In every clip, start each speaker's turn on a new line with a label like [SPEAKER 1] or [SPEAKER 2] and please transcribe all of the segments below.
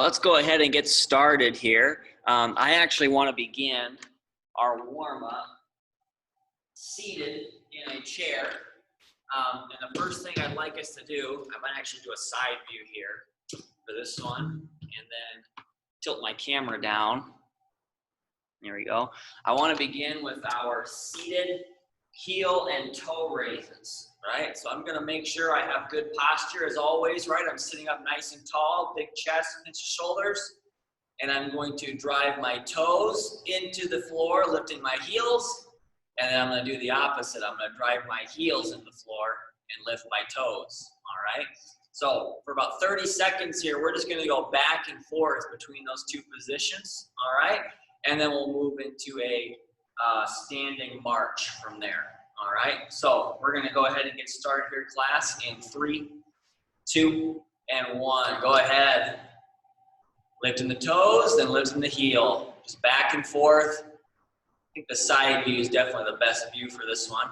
[SPEAKER 1] Let's go ahead and get started here. I actually want to begin our warm-up seated in a chair. And the first thing I'd like us to do, I might actually do a side view here for this one, and then tilt my camera down. There we go. I want to begin with our seated heel and toe raises, right? So I'm going to make sure I have good posture as always, right? I'm sitting up nice and tall, big chest, pinch the shoulders, and I'm going to drive my toes into the floor, lifting my heels, and then I'm going to do the opposite. I'm going to drive my heels into the floor and lift my toes, all right? So for about 30 seconds here, we're just going to go back and forth between those two positions, all right? And then we'll move into a standing march from there, all right? So we're going to go ahead and get started here, class, in 3, 2, and 1. Go ahead. Lifting the toes, then lifting the heel. Just back and forth. I think the side view is definitely the best view for this one.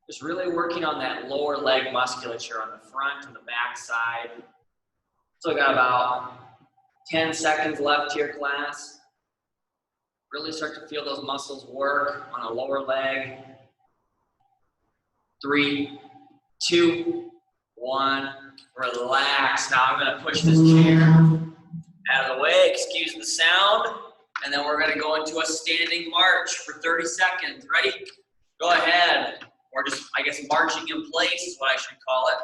[SPEAKER 1] Just really working on that lower leg musculature on the front and the back side. So I got about 10 seconds left here, class. Really start to feel those muscles work on the lower leg. 3, 2, 1. Relax. Now I'm going to push this chair out of the way. Excuse the sound. And then we're going to go into a standing march for 30 seconds. Ready? Go ahead. Or just, I guess, marching in place is what I should call it.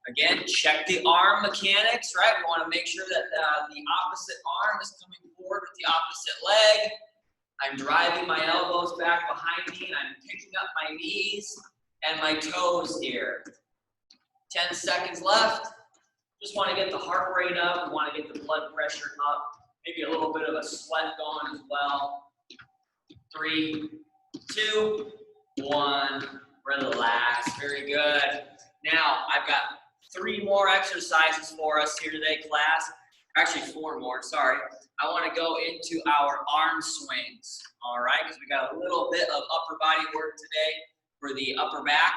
[SPEAKER 1] Again, check the arm mechanics, right? We want to make sure that the opposite arm is coming forward with the opposite leg. I'm driving my elbows back behind me, and I'm picking up my knees and my toes here. 10 seconds left. Just want to get the heart rate up. We want to get the blood pressure up. Maybe a little bit of a sweat going as well. 3, 2, 1. Relax. Very good. Now, I've got 3 more exercises for us here today, class. Actually, 4 more, sorry. I want to go into our arm swings, all right? Because we got a little bit of upper body work today for the upper back,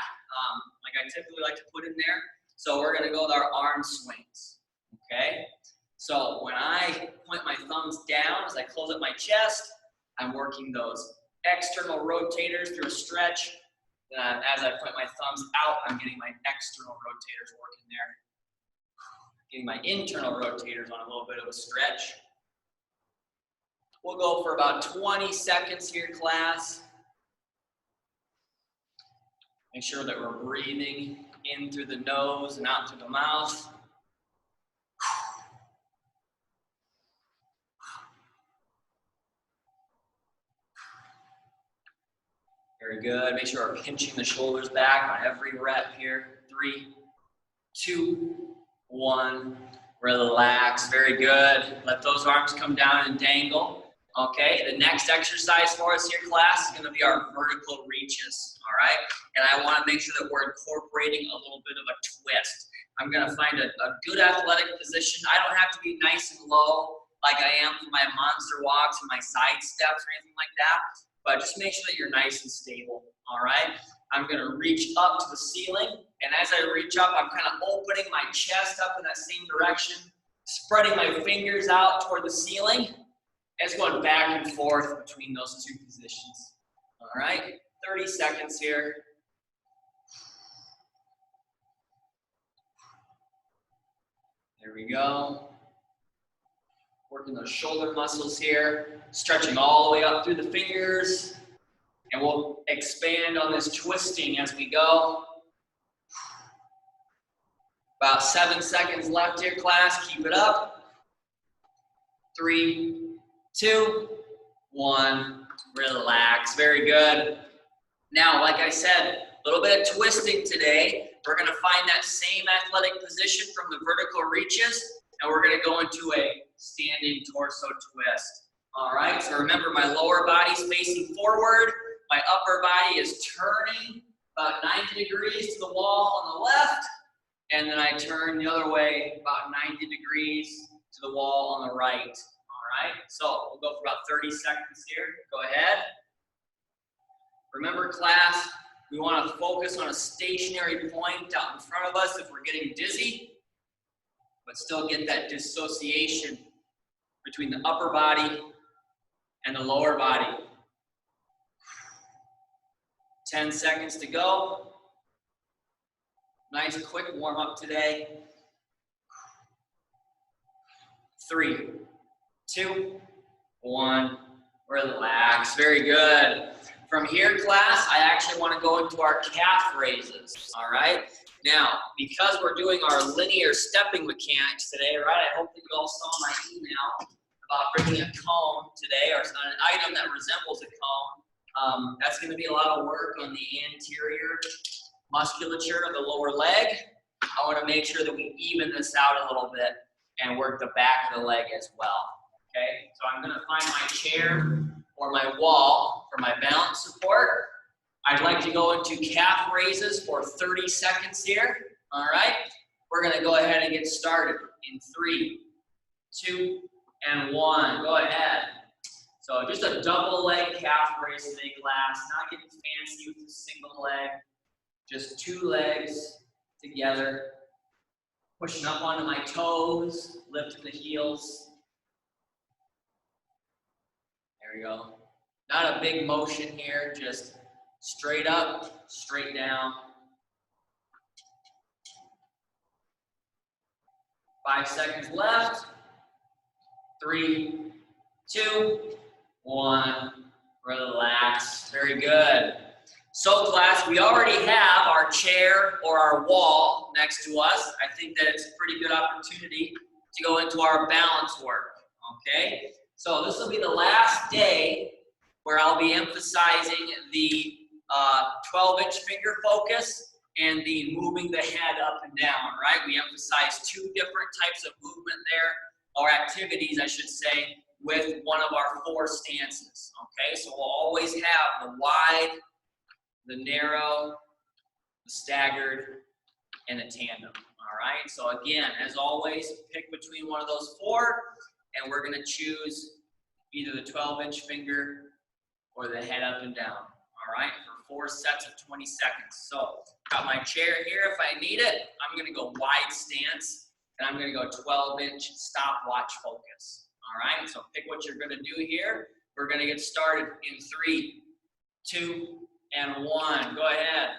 [SPEAKER 1] like I typically like to put in there. So we're going to go with our arm swings, okay? So when I point my thumbs down as I close up my chest, I'm working those external rotators through a stretch. As I point my thumbs out, I'm getting my external rotators working there. Getting my internal rotators on a little bit of a stretch. We'll go for about 20 seconds here, class. Make sure that we're breathing in through the nose and out through the mouth. Very good. Make sure we're pinching the shoulders back on every rep here. 3, 2, 1. Relax. Very good. Let those arms come down and dangle. Okay, the next exercise for us here, class, is going to be our vertical reaches. All right, and I want to make sure that we're incorporating a little bit of a twist. I'm going to find a good athletic position. I don't have to be nice and low like I am for my monster walks and my side steps or anything like that. But just make sure that you're nice and stable, all right? I'm going to reach up to the ceiling, and as I reach up, I'm kind of opening my chest up in that same direction, spreading my fingers out toward the ceiling. It's going back and forth between those 2 positions, all right? 30 seconds here. There we go. Working those shoulder muscles here, stretching all the way up through the fingers, and we'll expand on this twisting as we go. About 7 seconds left here, class. Keep it up. 3, 2, 1. Relax. Very good. Now, like I said, a little bit of twisting today. We're going to find that same athletic position from the vertical reaches, and we're going to go into a standing torso twist. All right, so remember my lower body's facing forward. My upper body is turning about 90 degrees to the wall on the left, and then I turn the other way about 90 degrees to the wall on the right. All right, so we'll go for about 30 seconds here. Go ahead. Remember, class, we want to focus on a stationary point out in front of us if we're getting dizzy. but still get that dissociation between the upper body and the lower body. 10 seconds to go. Nice quick warm up today. 3, 2, 1, relax. Very good. From here, class, I actually want to go into our calf raises, all right? Now, because we're doing our linear stepping mechanics today, right, I hope that you all saw my email about bringing a cone today, or an item that resembles a cone. That's going to be a lot of work on the anterior musculature of the lower leg. I want to make sure that we even this out a little bit and work the back of the leg as well, okay? So I'm going to find my chair or my wall for my balance support. I'd like to go into calf raises for 30 seconds here, all right? We're going to go ahead and get started in 3, 2, and 1. Go ahead. So just a double leg calf raise today, class. Not getting fancy with a single leg. Just 2 legs together. Pushing up onto my toes, lifting the heels. There we go. Not a big motion here, just straight up, straight down. 5 seconds left. 3, 2, 1. Relax. Very good. So, class, we already have our chair or our wall next to us. I think that it's a pretty good opportunity to go into our balance work, okay? So this will be the last day where I'll be emphasizing the 12-inch finger focus and the moving the head up and down, right? We emphasize 2 different types of movement there, or activities, I should say, with one of our 4 stances, okay? So we'll always have the wide, the narrow, the staggered, and the tandem, all right? So again, as always, pick between one of those 4, and we're gonna choose either the 12-inch finger or the head up and down, all right? For 4 sets of 20 seconds. So, got my chair here if I need it. I'm gonna go wide stance, and I'm gonna go 12-inch stopwatch focus, all right? So pick what you're gonna do here. We're gonna get started in 3, 2, and 1. Go ahead.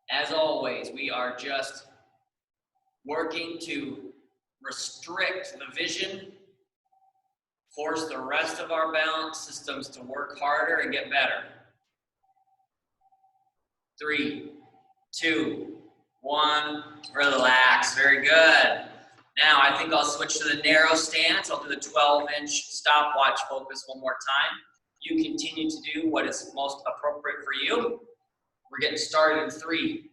[SPEAKER 1] As always, we are just working to restrict the vision, force the rest of our balance systems to work harder and get better. 3, 2, 1, relax. Very good. Now I think I'll switch to the narrow stance. I'll do the 12-inch stopwatch focus one more time. You continue to do what is most appropriate for you. We're getting started in 3,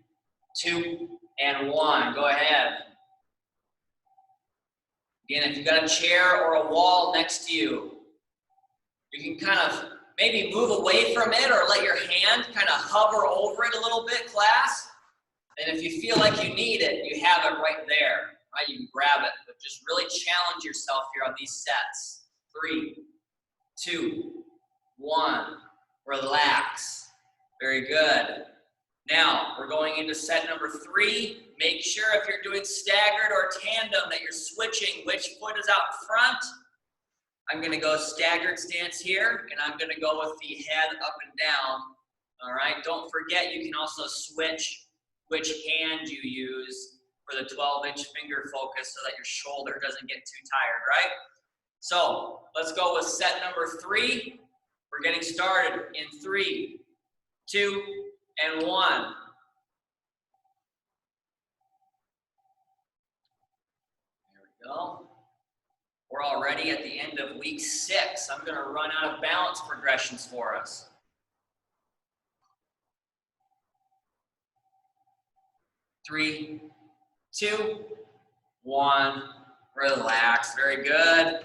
[SPEAKER 1] 2, and 1. Go ahead. Again, if you've got a chair or a wall next to you, you can kind of maybe move away from it or let your hand kind of hover over it a little bit, class. And if you feel like you need it, you have it right there, right? You can grab it, but just really challenge yourself here on these sets. 3, 2, 1, relax. Very good. Now, we're going into set number 3. Make sure if you're doing staggered or tandem that you're switching which foot is out front. I'm gonna go staggered stance here, and I'm gonna go with the head up and down. All right, don't forget you can also switch which hand you use for the 12-inch finger focus so that your shoulder doesn't get too tired, right? So, let's go with set number 3. We're getting started in 3, 2, and 1. There we go. We're already at the end of week 6. I'm going to run out of balance progressions for us. 3, 2, 1. Relax. Very good.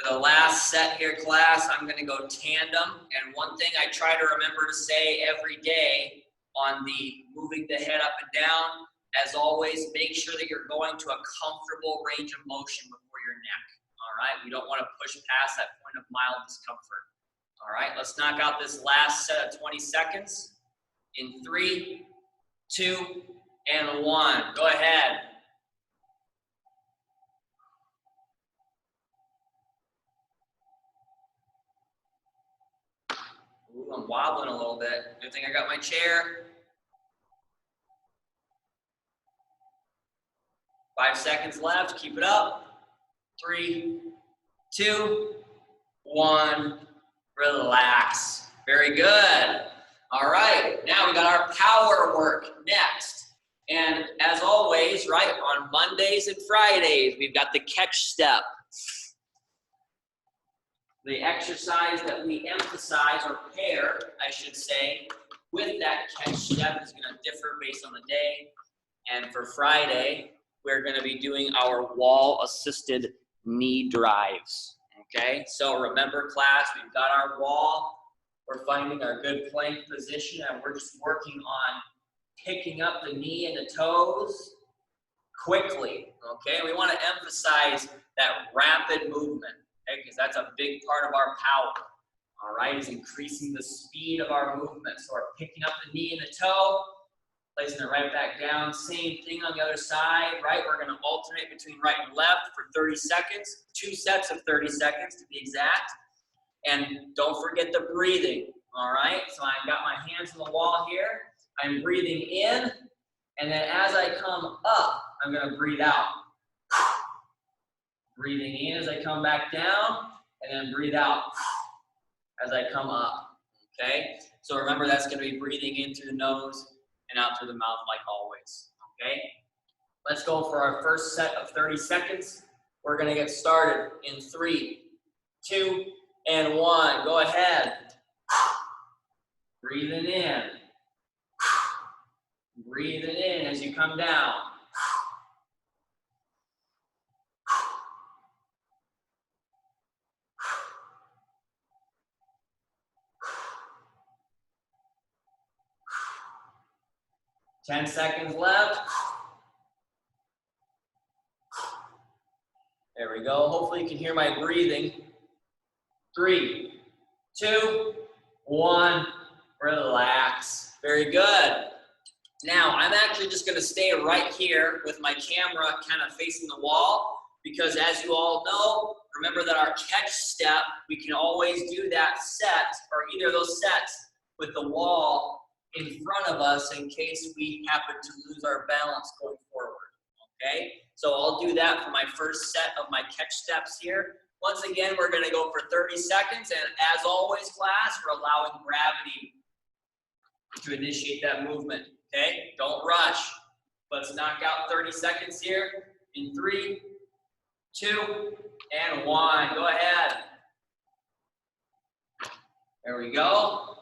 [SPEAKER 1] For the last set here, class, I'm going to go tandem. And one thing I try to remember to say every day on the moving the head up and down, as always, make sure that you're going to a comfortable range of motion before your neck. All right? We don't want to push past that point of mild discomfort. All right? Let's knock out this last set of 20 seconds in 3, 2, and 1. Go ahead. wobbling a little bit. Good thing I got my chair. 5 seconds left. Keep it up. 3, 2, 1. Relax. Very good. All right. Now we got our power work next. And as always, right, on Mondays and Fridays, we've got the catch step. The exercise that we emphasize, or pair, I should say, with that catch step is going to differ based on the day. And for Friday, we're going to be doing our wall-assisted knee drives. Okay? So remember, class, we've got our wall. We're finding our good plank position, and we're just working on picking up the knee and the toes quickly. Okay? We want to emphasize that rapid movement. Okay, because that's a big part of our power, all right, is increasing the speed of our movement. So we're picking up the knee and the toe, placing it right back down. Same thing on the other side, right? We're going to alternate between right and left for 30 seconds, 2 sets of 30 seconds to be exact. And don't forget the breathing, all right? So I've got my hands on the wall here. I'm breathing in, and then as I come up, I'm going to breathe out. Breathing in as I come back down, and then breathe out as I come up, okay? So remember, that's going to be breathing in through the nose and out through the mouth like always, okay? Let's go for our first set of 30 seconds. We're going to get started in 3, 2, and 1. Go ahead. Breathing in. Breathing in as you come down. 10 seconds left. There we go. Hopefully you can hear my breathing. 3, 2, 1. Relax. Very good. Now, I'm actually just going to stay right here with my camera kind of facing the wall, because as you all know, remember that our catch step, we can always do that set, or either of those sets, with the wall in front of us in case we happen to lose our balance going forward, okay? So I'll do that for my first set of my catch steps here. Once again, we're gonna go for 30 seconds, and as always, class, we're allowing gravity to initiate that movement, okay? Don't rush. Let's knock out 30 seconds here in 3, 2, and 1. Go ahead. There we go.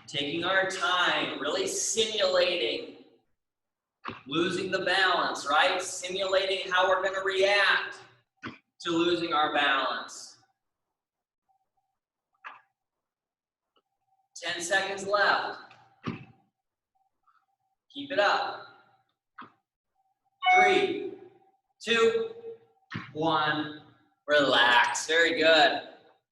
[SPEAKER 1] Taking our time, really simulating losing the balance, right? Simulating how we're going to react to losing our balance. 10 seconds left. Keep it up. 3, 2, 1. Relax. Very good.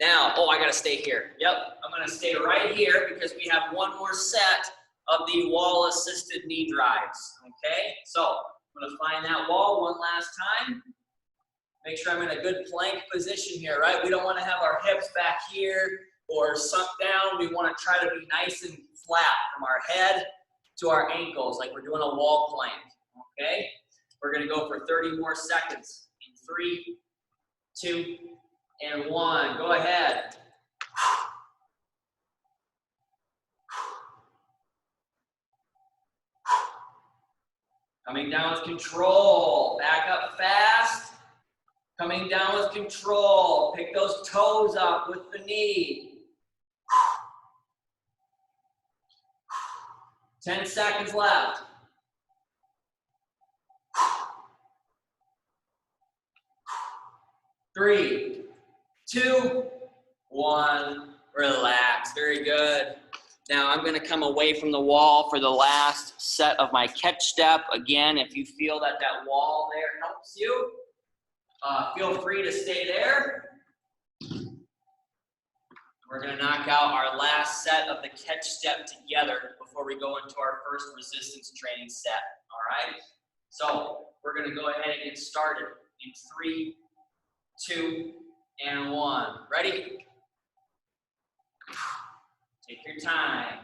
[SPEAKER 1] Now, I got to stay here. Yep, I'm going to stay right here because we have one more set of the wall-assisted knee drives, okay? So, I'm going to find that wall one last time. Make sure I'm in a good plank position here, right? We don't want to have our hips back here or sunk down. We want to try to be nice and flat from our head to our ankles, like we're doing a wall plank, okay? We're going to go for 30 more seconds in 3, 2, and 1. Go ahead. Coming down with control. Back up fast. Coming down with control. Pick those toes up with the knee. 10 seconds left. 3, 2, 1. Relax. Very good. Now I'm going to come away from the wall for the last set of my catch step. Again, if you feel that that wall there helps you, feel free to stay there. We're going to knock out our last set of the catch step together before we go into our first resistance training set. All right? So we're going to go ahead and get started in 3, 2, and 1. Ready? Take your time.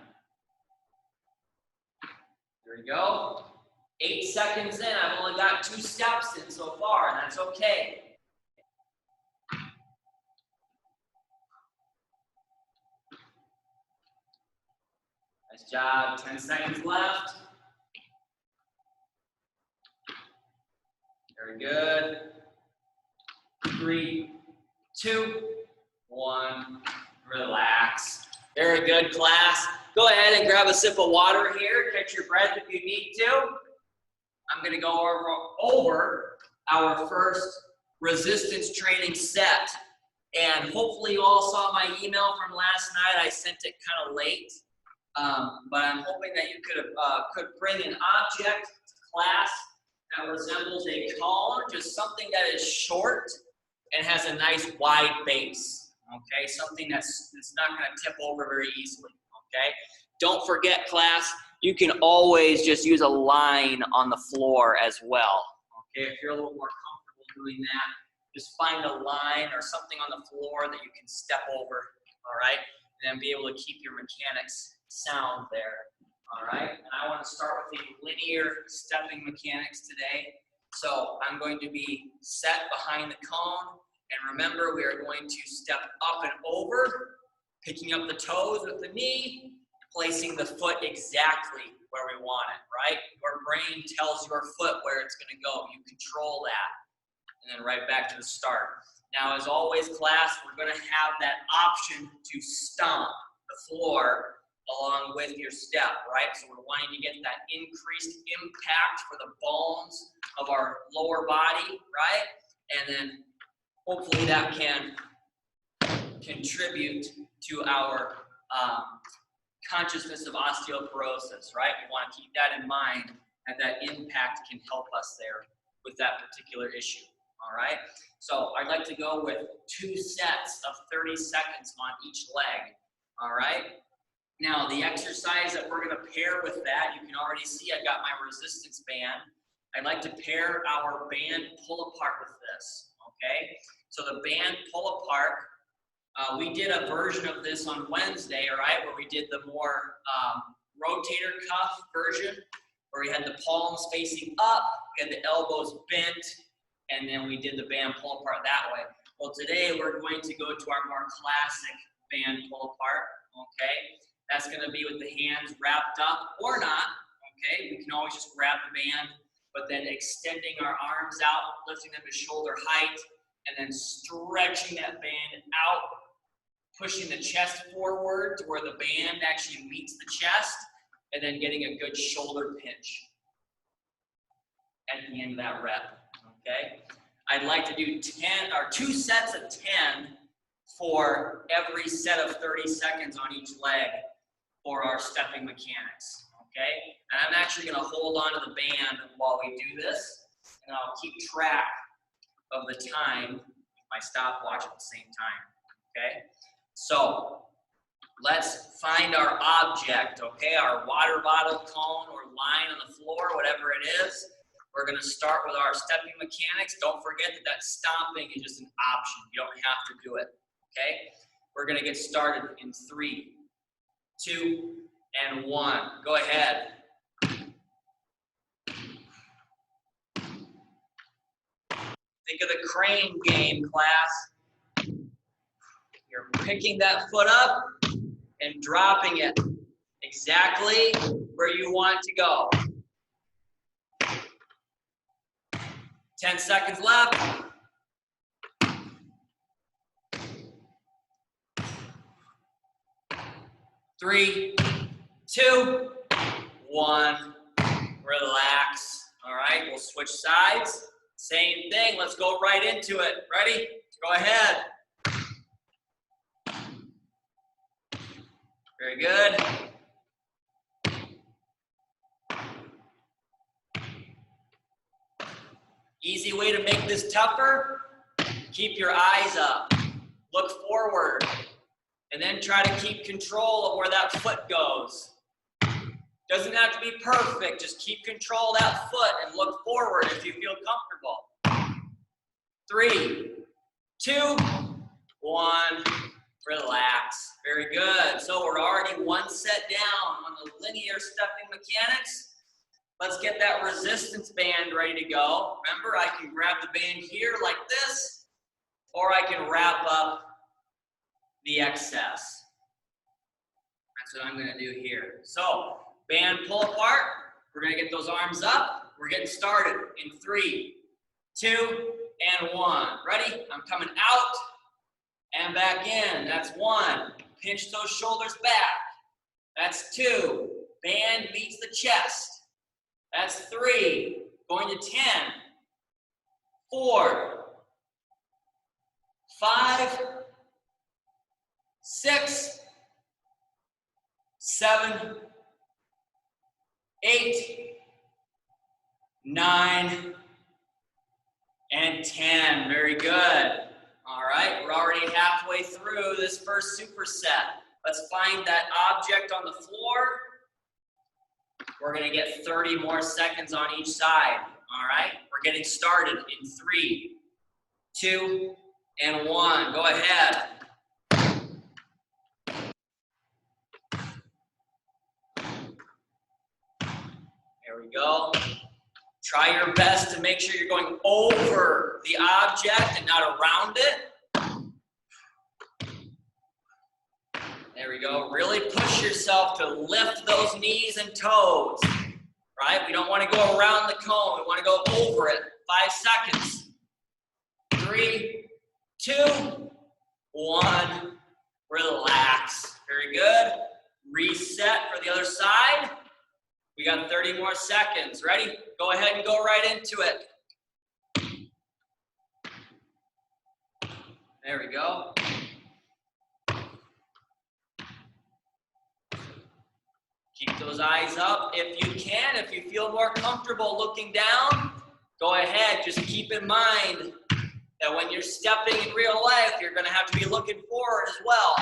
[SPEAKER 1] There we go. 8 seconds in, I've only got 2 steps in so far, and that's okay. Nice job, 10 seconds left. Very good. 3, 2, 1, relax. Very good, class. Go ahead and grab a sip of water here. Catch your breath if you need to. I'm gonna go over our first resistance training set. And hopefully you all saw my email from last night. I sent it kind of late. But I'm hoping that you could bring an object to class that resembles a cone, just something that is short and has a nice wide base, okay? Something that's not gonna tip over very easily, okay? Don't forget, class, you can always just use a line on the floor as well, okay? If you're a little more comfortable doing that, just find a line or something on the floor that you can step over, all right? And then be able to keep your mechanics sound there. All right, and I want to start with the linear stepping mechanics today. So I'm going to be set behind the cone, and remember we are going to step up and over, picking up the toes with the knee, placing the foot exactly where we want it, right? Your brain tells your foot where it's going to go. You control that, and then right back to the start. Now, as always, class, we're going to have that option to stomp the floor along with your step, right? So we're wanting to get that increased impact for the bones of our lower body, right? And then hopefully that can contribute to our consciousness of osteoporosis, right? We want to keep that in mind, and that impact can help us there with that particular issue, all right? So I'd like to go with 2 sets of 30 seconds on each leg, all right? Now, the exercise that we're going to pair with that, you can already see I've got my resistance band. I'd like to pair our band pull apart with this, okay? So the band pull apart, we did a version of this on Wednesday, all right, where we did the more rotator cuff version, where we had the palms facing up, we had the elbows bent, and then we did the band pull apart that way. Well, today we're going to go to our more classic band pull apart, okay? That's going to be with the hands wrapped up or not, okay? We can always just grab the band, but then extending our arms out, lifting them to shoulder height, and then stretching that band out, pushing the chest forward to where the band actually meets the chest, and then getting a good shoulder pinch at the end of that rep, okay? I'd like to do 2 sets of 10 for every set of 30 seconds on each leg for our stepping mechanics, okay? And I'm actually gonna hold on to the band while we do this, and I'll keep track of the time with my stopwatch at the same time, okay? So let's find our object, okay? Our water bottle, cone, or line on the floor, whatever it is. We're gonna start with our stepping mechanics. Don't forget that stomping is just an option. You don't have to do it, okay? We're gonna get started in 3, 2, and 1. Go ahead. Think of the crane game, class. You're picking that foot up and dropping it exactly where you want it to go. 10 seconds left. 3, 2, 1. Relax. All right, we'll switch sides. Same thing. Let's go right into it. Ready? Go ahead. Very good. Easy way to make this tougher. Keep your eyes up. Look forward. And then try to keep control of where that foot goes. Doesn't have to be perfect. Just keep control of that foot and look forward if you feel comfortable. 3, 2, 1. relax. Very good. So we're already one set down on the linear stepping mechanics. Let's get that resistance band ready to go. Remember, I can grab the band here like this, or I can wrap up the excess. That's what I'm gonna do here. So, band pull apart. We're gonna get those arms up. We're getting started in 3, 2, and 1. Ready? I'm coming out and back in. That's 1. Pinch those shoulders back. That's 2. Band meets the chest. That's 3. Going to 10. 4. 5. 6. 7. 8. 9. And 10. Very good. All right, we're already halfway through this first superset. Let's find that object on the floor. We're going to get 30 more seconds on each side. All right, we're getting started in 3, 2, and 1. Go ahead. There we go. Try your best to make sure you're going over the object and not around it. There we go. Really push yourself to lift those knees and toes, right? We don't want to go around the cone. We want to go over it. 5 seconds. 3, 2, 1. Relax. Very good. Reset for the other side. We got 30 more seconds. Ready? Go ahead and go right into it. There we go. Keep those eyes up if you can. If you feel more comfortable looking down, go ahead. Just keep in mind that when you're stepping in real life, you're going to have to be looking forward as well.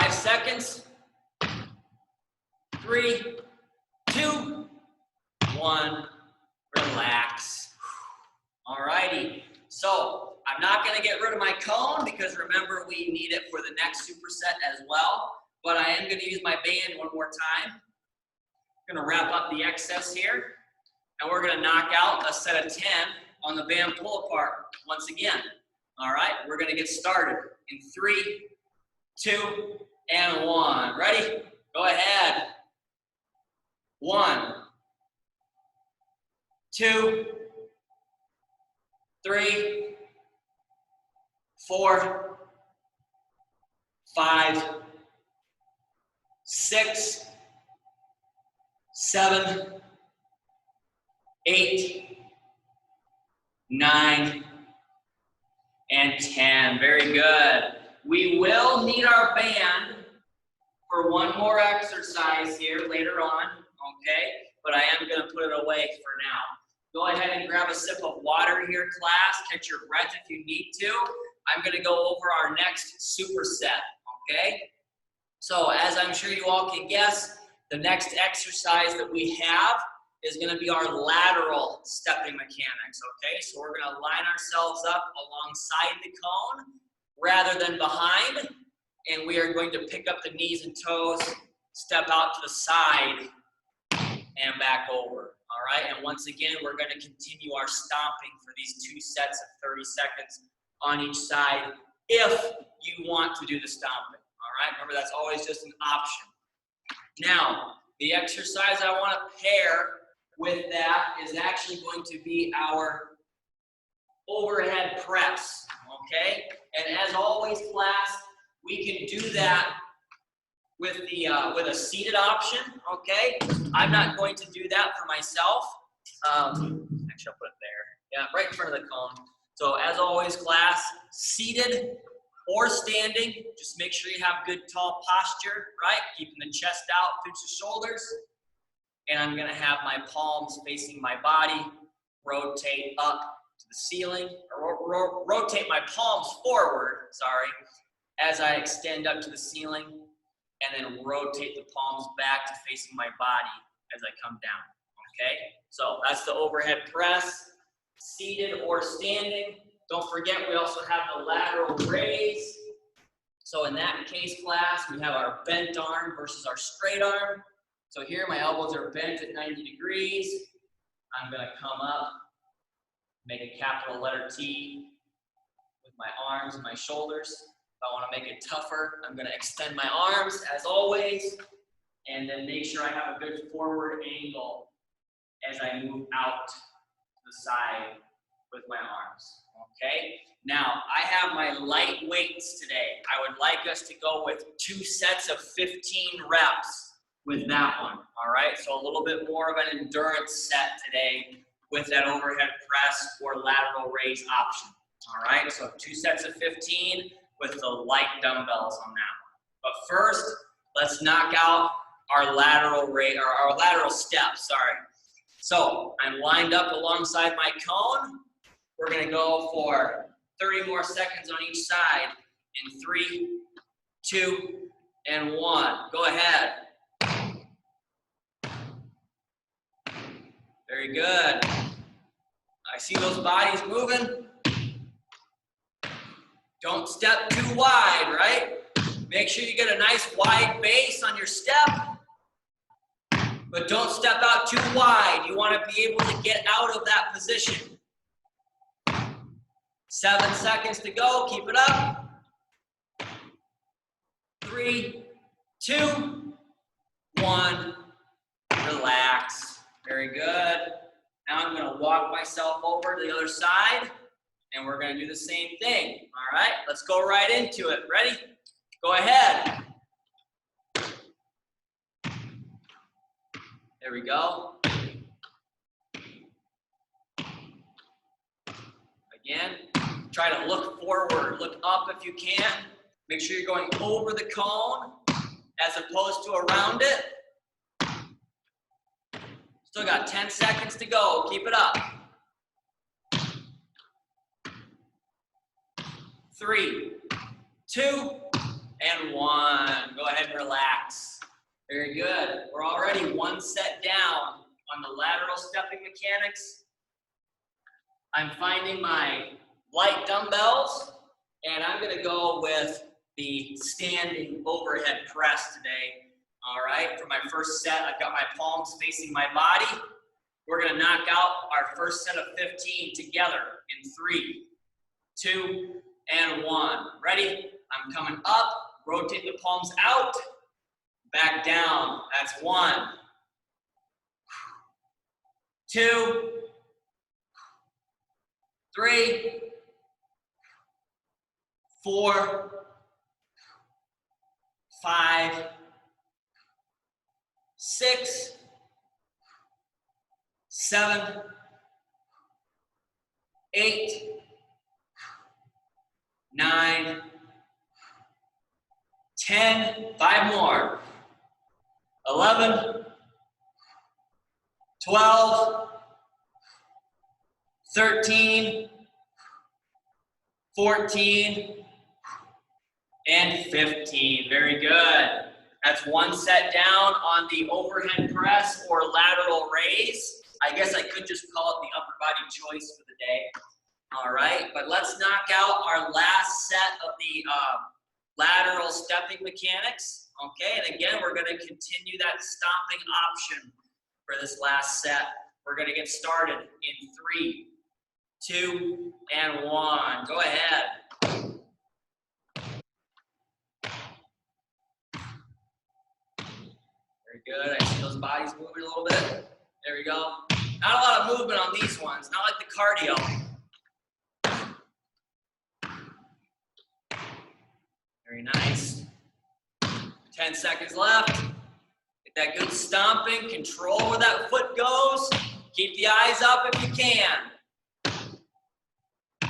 [SPEAKER 1] 5 seconds. 3, 2, 1. Relax. All righty. So I'm not going to get rid of my cone because remember we need it for the next superset as well. But I am going to use my band one more time. I'm going to wrap up the excess here. And we're going to knock out a set of 10 on the band pull apart once again. All right. We're going to get started in 3, 2, and 1. Ready? Go ahead. 1, 2, 3, 4, 5, 6, 7, 8, 9, and 10. Very good. We will need our band for one more exercise here later on, okay? But I am going to put it away for now. Go ahead and grab a sip of water here, class. Catch your breath if you need to. I'm going to go over our next superset, okay? So as I'm sure you all can guess, the next exercise that we have is going to be our lateral stepping mechanics, okay? So we're going to line ourselves up alongside the cone rather than behind, and we are going to pick up the knees and toes, step out to the side, and back over, all right? And once again, we're going to continue our stomping for these 2 sets of 30 seconds on each side if you want to do the stomping, all right? Remember, that's always just an option. Now, the exercise I want to pair with that is actually going to be our overhead press, okay? And as always, class, we can do that with a seated option, okay? I'm not going to do that for myself. Actually, I'll put it there. Yeah, right in front of the cone. So as always, class, seated or standing, just make sure you have good tall posture, right? Keeping the chest out, pinch the shoulders. And I'm gonna have my palms facing my body, rotate up to the ceiling, or rotate my palms forward, sorry, as I extend up to the ceiling, and then rotate the palms back to facing my body as I come down, okay? So that's the overhead press, seated or standing. Don't forget, we also have the lateral raise. So in that case class, we have our bent arm versus our straight arm. So here my elbows are bent at 90 degrees. I'm gonna come up, make a capital letter T with my arms and my shoulders. If I wanna make it tougher, I'm gonna extend my arms as always, and then make sure I have a good forward angle as I move out to the side with my arms, okay? Now, I have my light weights today. I would like us to go with 2 sets of 15 reps with that one, all right? So a little bit more of an endurance set today with that overhead press or lateral raise option, all right? So 2 sets of 15 with the light dumbbells on that one. But first, let's knock out our lateral raise, or our lateral steps, sorry. So I'm lined up alongside my cone. We're gonna go for 30 more seconds on each side in 3, 2, and 1. Go ahead. Very good. I see those bodies moving. Don't step too wide, right? Make sure you get a nice wide base on your step, but don't step out too wide. You want to be able to get out of that position. 7 seconds to go. Keep it up. 3, 2, 1. Relax. Very good. Now I'm going to walk myself over to the other side, and we're going to do the same thing. All right, let's go right into it. Ready? Go ahead. There we go. Again, try to look forward. Look up if you can. Make sure you're going over the cone as opposed to around it. Still got 10 seconds to go. Keep it up. 3, 2, and 1. Go ahead and relax. Very good. We're already 1 set down on the lateral stepping mechanics. I'm finding my light dumbbells, and I'm going to go with the standing overhead press today. All right, for my first set, I've got my palms facing my body. We're going to knock out our first set of 15 together in 3, 2, and 1. Ready? I'm coming up, rotate the palms out, back down. That's 1, 2, 3, 4, 5, 6, 7, 8, 9, 10, 5 more, 11, 12, 13, 14, and 15. Very good. That's 1 set down on the overhead press or lateral raise. I guess I could just call it the upper body choice for the day. All right, but let's knock out our last set of the lateral stepping mechanics. Okay, and again, we're going to continue that stomping option for this last set. We're going to get started in 3, 2, and 1. Go ahead. Very good. I see those bodies moving a little bit. There we go. Not a lot of movement on these ones, not like the cardio. Very nice. 10 seconds left. Get that good stomping. Control where that foot goes. Keep the eyes up if you can.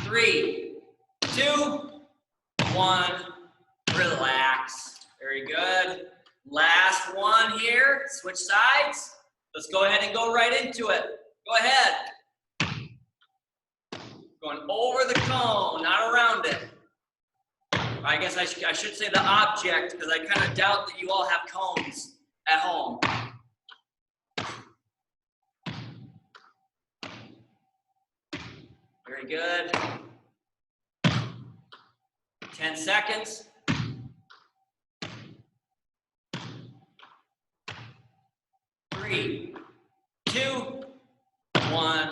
[SPEAKER 1] 3, 2, 1. Relax. Very good. Last one here. Switch sides. Let's go ahead and go right into it. Go ahead. Going over the cone, not around it. I guess I should say the object, because I kind of doubt that you all have cones at home. Very good. 10 seconds. 3, 2, 1,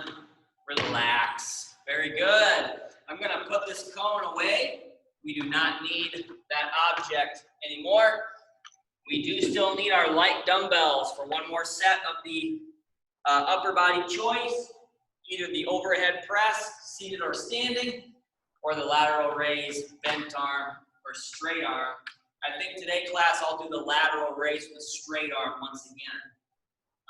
[SPEAKER 1] relax. Very good. I'm gonna put this cone away. We do not need that object anymore. We do still need our light dumbbells for one more set of the upper body choice, either the overhead press, seated or standing, or the lateral raise, bent arm, or straight arm. I think today, class, I'll do the lateral raise with a straight arm once again.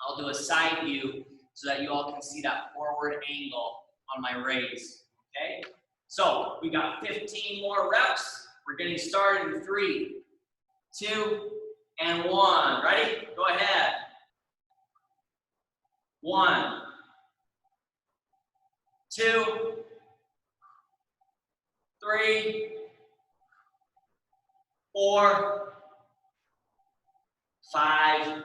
[SPEAKER 1] I'll do a side view so that you all can see that forward angle on my raise, okay? So we got 15 more reps. We're getting started in 3, 2, and 1. Ready? Go ahead. 1, 2, 3, 4, 5,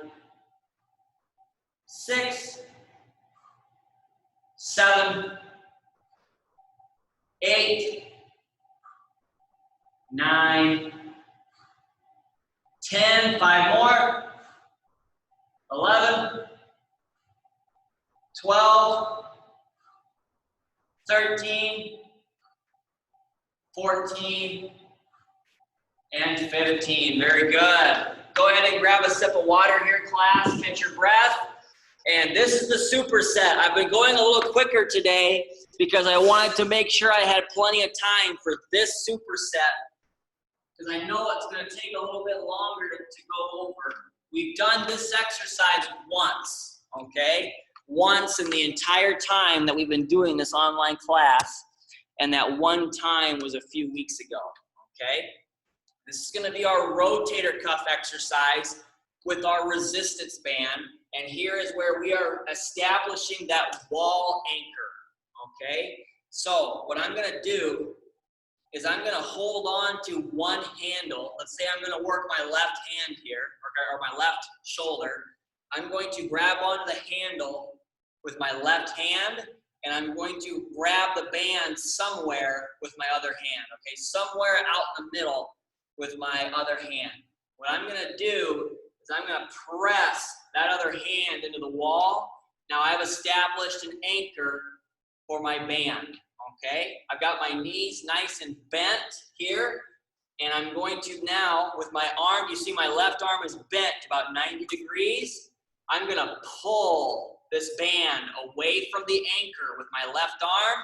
[SPEAKER 1] 6, 7, 8, 9, 10, 5 more, 11, 12, 13, 14, and 15. Very good. Go ahead and grab a sip of water here, class. Catch your breath. And this is the superset. I've been going a little quicker today because I wanted to make sure I had plenty of time for this superset, because I know it's going to take a little bit longer to go over. We've done this exercise once, okay? Once in the entire time that we've been doing this online class, and that one time was a few weeks ago, okay? This is going to be our rotator cuff exercise with our resistance band, and here is where we are establishing that wall anchor, okay? So what I'm going to do is I'm going to hold on to one handle. Let's say I'm going to work my left hand here, or my left shoulder. I'm going to grab onto the handle with my left hand, and I'm going to grab the band somewhere with my other hand, okay? Somewhere out in the middle with my other hand. What I'm going to do is I'm going to press that other hand into the wall. Now I've established an anchor for my band, okay? I've got my knees nice and bent here, and I'm going to now, with my arm, you see my left arm is bent about 90 degrees. I'm going to pull this band away from the anchor with my left arm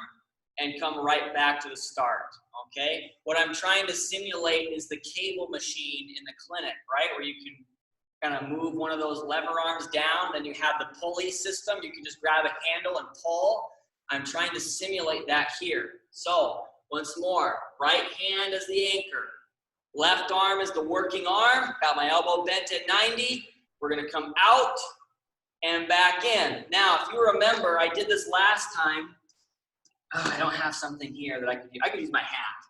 [SPEAKER 1] and come right back to the start, okay? What I'm trying to simulate is the cable machine in the clinic, right? Where you can kind of move one of those lever arms down, then you have the pulley system. You can just grab a handle and pull. I'm trying to simulate that here. So once more, right hand is the anchor. Left arm is the working arm. Got my elbow bent at 90. We're gonna come out and back in. Now, if you remember, I did this last time. I don't have something here that I could use. I could use my hat,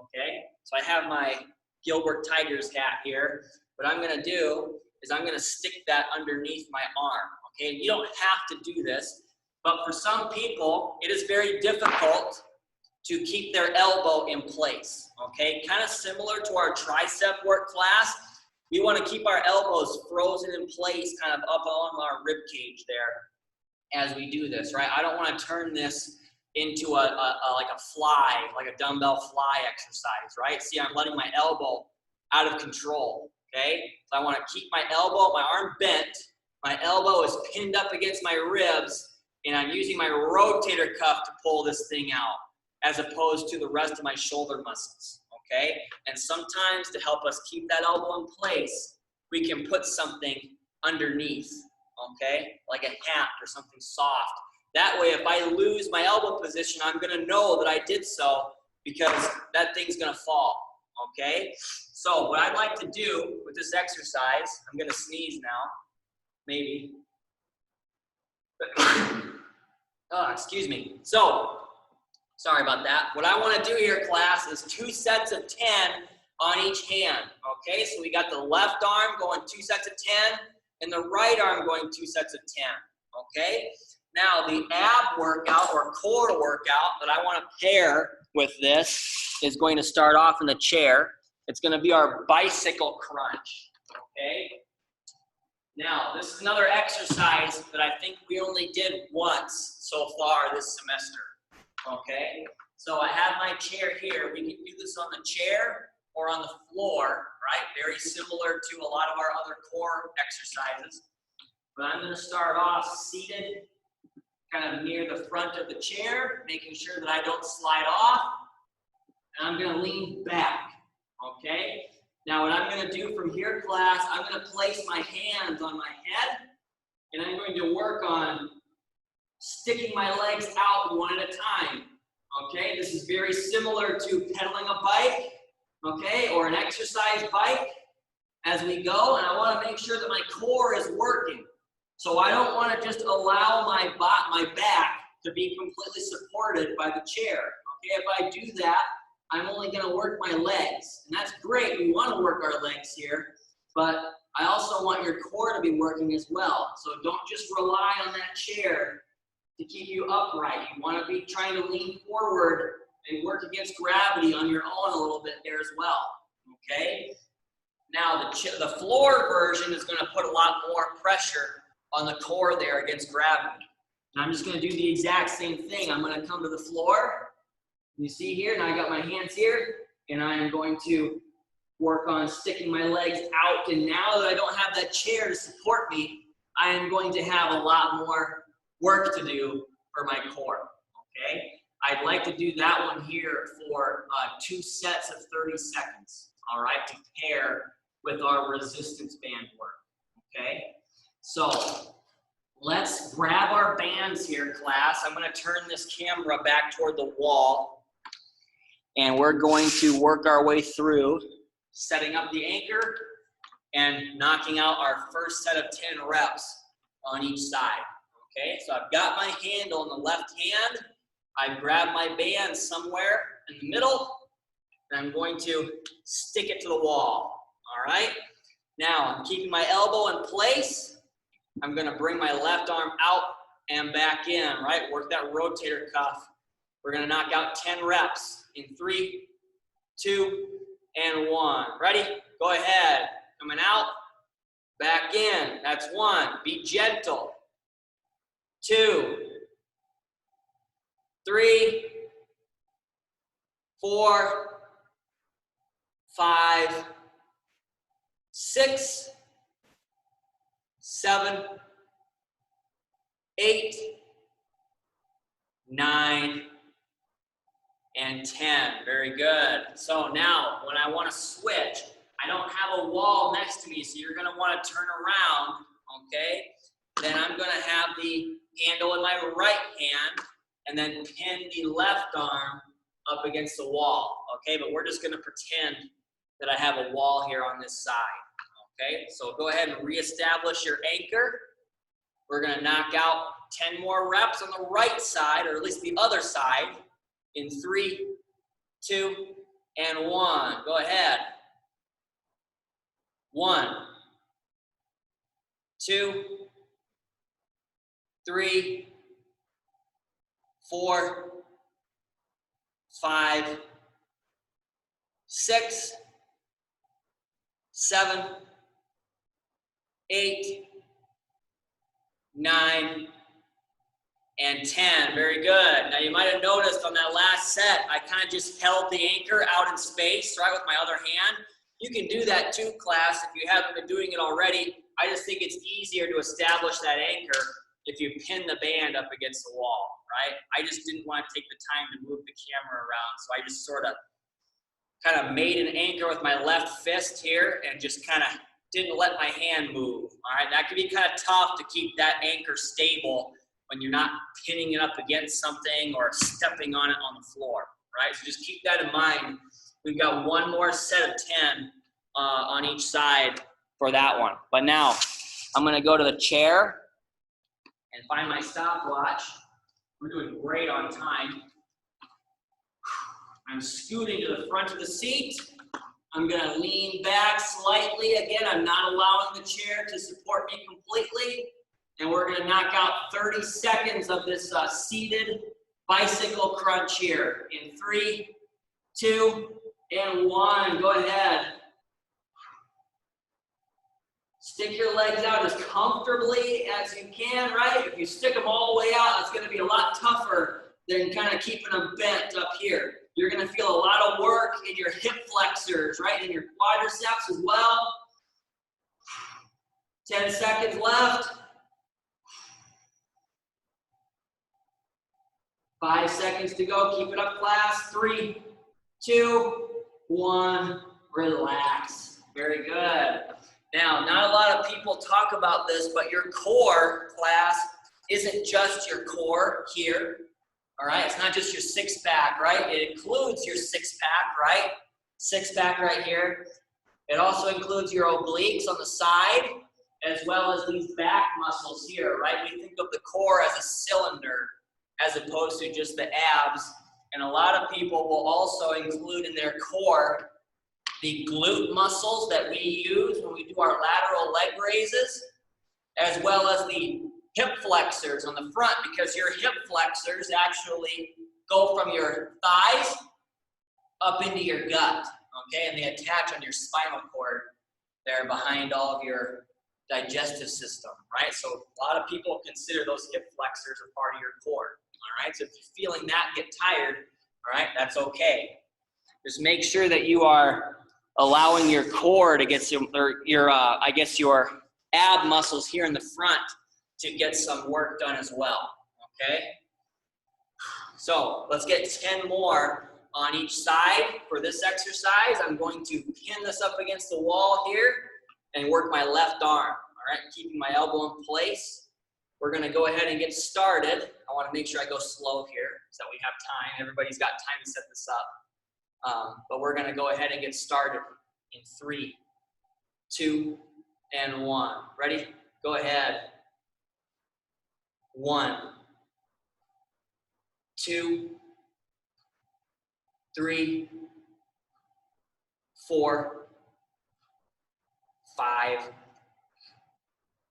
[SPEAKER 1] okay? So I have my Gilbert Tigers hat here. What I'm gonna do is I'm gonna stick that underneath my arm, okay? You don't have to do this, but for some people, it is very difficult to keep their elbow in place, okay? Kind of similar to our tricep work class. We want to keep our elbows frozen in place, kind of up on our rib cage there as we do this, right? I don't want to turn this into like a fly, like a dumbbell fly exercise, right? See, I'm letting my elbow out of control, okay? So I want to keep my elbow, my arm bent, my elbow is pinned up against my ribs, and I'm using my rotator cuff to pull this thing out, as opposed to the rest of my shoulder muscles, okay? And sometimes to help us keep that elbow in place, we can put something underneath, okay? Like a hat or something soft. That way, if I lose my elbow position, I'm gonna know that I did so because that thing's gonna fall, okay? So what I'd like to do with this exercise, I'm gonna sneeze now, maybe. Oh, excuse me. So, sorry about that. What I want to do here, class, is 2 sets of 10 on each hand, okay? So we got the left arm going 2 sets of 10, and the right arm going 2 sets of 10, okay? Now the ab workout or core workout that I want to pair with this is going to start off in the chair. It's going to be our bicycle crunch, okay? Now, this is another exercise that I think we only did once so far this semester, okay? So I have my chair here. We can do this on the chair or on the floor, right? Very similar to a lot of our other core exercises. But I'm going to start off seated, kind of near the front of the chair, making sure that I don't slide off. And I'm going to lean back, okay? Now, what I'm going to do from here, class, I'm going to place my hands on my head, and I'm going to work on sticking my legs out one at a time, okay? This is very similar to pedaling a bike, okay, or an exercise bike as we go, and I want to make sure that my core is working. So I don't want to just allow my back to be completely supported by the chair, okay? If I do that, I'm only going to work my legs, and that's great. We want to work our legs here, but I also want your core to be working as well. So don't just rely on that chair to keep you upright. You want to be trying to lean forward and work against gravity on your own a little bit there as well, okay? Now, the floor version is going to put a lot more pressure on the core there against gravity. And I'm just going to do the exact same thing. I'm going to come to the floor. You see here, now I got my hands here, and I am going to work on sticking my legs out. And now that I don't have that chair to support me, I am going to have a lot more work to do for my core, okay? I'd like to do that one here for 2 sets of 30 seconds, all right, to pair with our resistance band work, okay? So let's grab our bands here, class. I'm going to turn this camera back toward the wall, and we're going to work our way through setting up the anchor and knocking out our first set of 10 reps on each side, okay? So I've got my handle in the left hand. I grab my band somewhere in the middle, and I'm going to stick it to the wall, all right? Now, I'm keeping my elbow in place. I'm going to bring my left arm out and back in, right? Work that rotator cuff. We're going to knock out 10 reps in 3, 2, and 1. Ready? Go ahead. Coming out, back in. That's 1. Be gentle. 2, 3, 4, 5, 6, 7, 8, 9, and 10. Very good. So now, when I want to switch, I don't have a wall next to me, so you're going to want to turn around, okay? Then I'm going to have the handle in my right hand, and then pin the left arm up against the wall, okay? But we're just going to pretend that I have a wall here on this side, okay? So go ahead and reestablish your anchor. We're going to knock out 10 more reps on the right side, or at least the other side, in 3, 2, and 1. Go ahead. 1, 2, 3, 4, 5, 6, 7, 8, 9, and 10. Very good. Now you might have noticed on that last set, I kind of just held the anchor out in space, right, with my other hand. You can do that too, class, if you haven't been doing it already. I just think it's easier to establish that anchor if you pin the band up against the wall, right? I just didn't want to take the time to move the camera around, so I just sort of kind of made an anchor with my left fist here and just kind of didn't let my hand move, all right? That can be kind of tough to keep that anchor stable when you're not pinning it up against something or stepping on it on the floor, right? So just keep that in mind. We've got one more set of 10 on each side for that one. But now I'm going to go to the chair and find my stopwatch. We're doing great on time. I'm scooting to the front of the seat. I'm going to lean back slightly. Again, I'm not allowing the chair to support me completely. And we're gonna knock out 30 seconds of this seated bicycle crunch here. In 3, 2, and 1. Go ahead. Stick your legs out as comfortably as you can, right? If you stick them all the way out, it's gonna be a lot tougher than kind of keeping them bent up here. You're gonna feel a lot of work in your hip flexors, right? In your quadriceps as well. 10 seconds left. 5 seconds to go. Keep it up, class. 3, 2, 1. Relax. Very good. Now, not a lot of people talk about this, but your core, class, isn't just your core here. All right? It's not just your six-pack, right? It includes your six-pack, right? Six-pack right here. It also includes your obliques on the side, as well as these back muscles here, right? We think of the core as a cylinder, as opposed to just the abs. And a lot of people will also include in their core the glute muscles that we use when we do our lateral leg raises, as well as the hip flexors on the front, because your hip flexors actually go from your thighs up into your gut, okay? And they attach on your spinal cord there behind all of your digestive system, right? So a lot of people consider those hip flexors a part of your core, all right? So if you're feeling that get tired, all right, that's okay. Just make sure that you are allowing your core to get some, or your ab muscles here in the front to get some work done as well, okay? So let's get 10 more on each side for this exercise. I'm going to pin this up against the wall here and work my left arm, all right? Keeping my elbow in place. We're gonna go ahead and get started. I wanna make sure I go slow here so that we have time. Everybody's got time to set this up. But we're gonna go ahead and get started in 3, 2, and 1. Ready? Go ahead. 1, 2, 3, 4, 5,